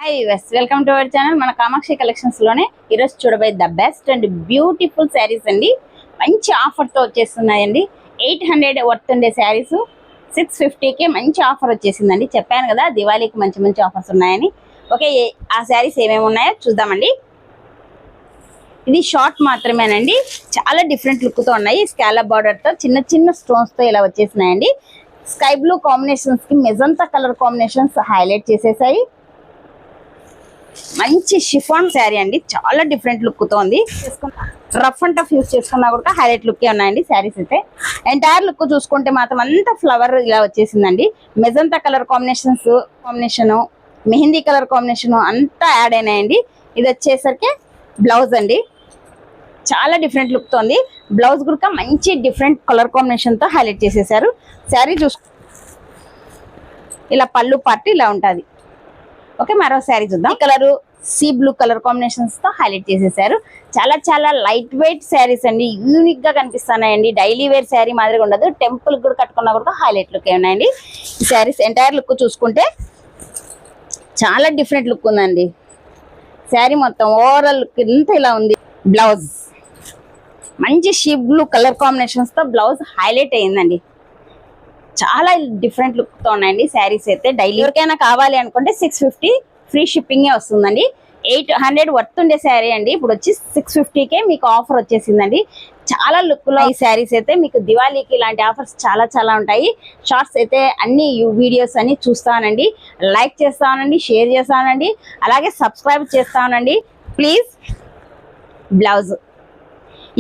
Hi వెస్ welcome to our channel. మన Kamakshi collections లోనే ఈరోజు చూడబోయే the best and beautiful saris అండి. మంచి ఆఫర్తో వచ్చేస్తున్నాయండి. 800 వర్త్ ఉండే శారీస్ 650కి మంచి ఆఫర్ వచ్చేసిందండి. చెప్పాను కదా దివాళీకి మంచి మంచి ఆఫర్స్ ఉన్నాయని. ఓకే, ఆ శారీస్ ఏమేమి ఉన్నాయో చూద్దామండి. ఇది షార్ట్ మాత్రమేనండి, చాలా డిఫరెంట్ లుక్తో ఉన్నాయి. స్కాలప్ బార్డర్తో చిన్న చిన్న స్టోన్స్తో ఇలా వచ్చేసినాయండి. స్కై బ్లూ కాంబినేషన్స్కి మెజంతా కలర్ కాంబినేషన్స్ హైలైట్ చేసేసాయి. మంచి షిఫాన్ శారీ అండి, చాలా డిఫరెంట్ లుక్ తో ఉంది. రఫ్ అండ్ టఫ్ యూస్ చేసుకున్నా కూడా హైలైట్ లుక్ ఉన్నాయండి శారీస్ అయితే. ఎంటైర్ లుక్ చూసుకుంటే మాత్రం అంతా ఫ్లవర్ ఇలా వచ్చేసిందండి. Magenta colour combination mehndi colour combination అంతా యాడ్ అయినాయండి. ఇది వచ్చేసరికి బ్లౌజ్ అండి, చాలా డిఫరెంట్ లుక్ తో ఉంది. బ్లౌజ్ కూడా మంచి డిఫరెంట్ కలర్ కాంబినేషన్ తో హైలైట్ చేసేసారు. శారీ ఇలా పళ్ళు పార్ట్ ఇలా ఉంటుంది. ఓకే, మరో శారీ చూద్దాం. Colour sea blue colour combinations తో హైలైట్ చేసేసారు. చాలా చాలా లైట్ వెయిట్ శారీస్ అండి, యూనిక్ గా కనిపిస్తున్నాయండి. డైలీ వేర్ శారీ మాదిరిగా ఉండదు, టెంపుల్ కూడా కట్టుకున్నా కూడా హైలైట్ లుక్ ఉన్నాయండి. ఈ శారీస్ ఎంటైర్ లుక్ చూసుకుంటే చాలా డిఫరెంట్ లుక్ ఉందండి. శారీ మొత్తం ఓవరాల్ లుక్ ఇంత ఇలా ఉంది. బ్లౌజ్ మంచి షీ బ్లూ కలర్ కాంబినేషన్స్ తో బ్లౌజ్ హైలైట్ అయ్యిందండి. చాలా డిఫరెంట్ లుక్ తో ఉన్నాయండి శారీస్ అయితే. డైలీ ఎవరికైనా కావాలి అనుకుంటే 650 ఫ్రీ షిప్పింగే వస్తుందండి. 800 వర్త్ ఉండే శారీ అండి, ఇప్పుడు వచ్చి 650కే మీకు ఆఫర్ వచ్చేసిందండి. చాలా లుక్ లో ఈ శారీస్ అయితే మీకు దివాళీకి ఇలాంటి ఆఫర్స్ చాలా చాలా ఉంటాయి. షార్ట్స్ అయితే అన్ని వీడియోస్ అన్ని చూస్తానండి, లైక్ చేస్తానండి, షేర్ చేస్తానండి, అలాగే సబ్స్క్రైబ్ చేస్తానండి ప్లీజ్. బ్లౌజ్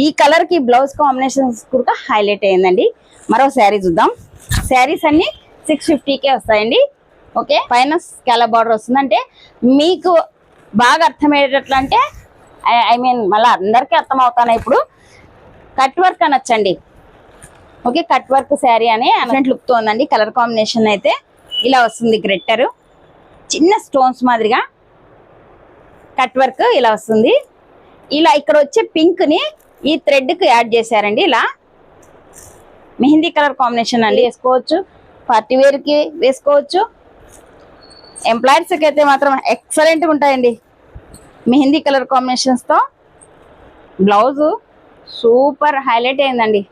ఈ కలర్ కి బ్లౌజ్ కాంబినేషన్స్ కూడా హైలైట్ అయ్యిందండి. మరో శారీ చూద్దాం. శారీస్ అన్ని 650కే వస్తాయండి. ఓకే, పైన స్కాలప్ బార్డర్ వస్తుంది. అంటే మీకు బాగా అర్థమయ్యేటట్లు అంటే ఐ మీన్ మళ్ళీ అందరికీ అర్థం అవుతాను. ఇప్పుడు కట్ వర్క్ అనొచ్చండి. ఓకే, కట్ వర్క్ శారీ అని డిఫరెంట్ లుక్ తో ఉందండి. కలర్ కాంబినేషన్ అయితే ఇలా వస్తుంది. గ్రెట్టరు చిన్న స్టోన్స్ మాదిరిగా కట్ వర్క్ ఇలా వస్తుంది. ఇలా ఇక్కడ వచ్చే పింక్ ని ఈ థ్రెడ్ కి యాడ్ చేశారండి. ఇలా మెహందీ కలర్ కాంబినేషన్ అండి, వేసుకోవచ్చు. పార్టీ వేర్ కి వేసుకోవచ్చు. ఎంప్లాయర్స్ కి అయితే మాత్రం ఎక్సలెంట్ గా ఉంటాయండి. మెహందీ కలర్ కాంబినేషన్స్ తో బ్లౌజ్ సూపర్ హైలైట్ అయిందండి.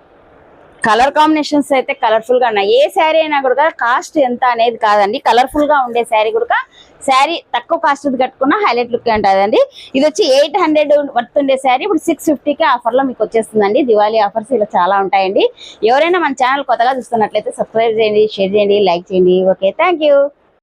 కలర్ కాంబినేషన్స్ అయితే కలర్ఫుల్ గా ఉన్నాయి. ఏ శారీ అయినా కూడా కాస్ట్ ఎంత అనేది కాదండి, కలర్ఫుల్ గా ఉండే శారీ కూడా శారీ తక్కువ కాస్ట్ కట్టుకున్న హైలైట్ లుక్ ఉంటుందండి. ఇది వచ్చి 800 వర్త్ ఉండే శారీ ఇప్పుడు 650కే ఆఫర్ లో మీకు వచ్చేస్తుందండి. దివాళీ ఆఫర్స్ ఇలా చాలా ఉంటాయండి. ఎవరైనా మన ఛానల్ కొత్తగా చూస్తున్నట్లయితే సబ్స్క్రైబ్ చేయండి, షేర్ చేయండి, లైక్ చేయండి. Okay, thank you.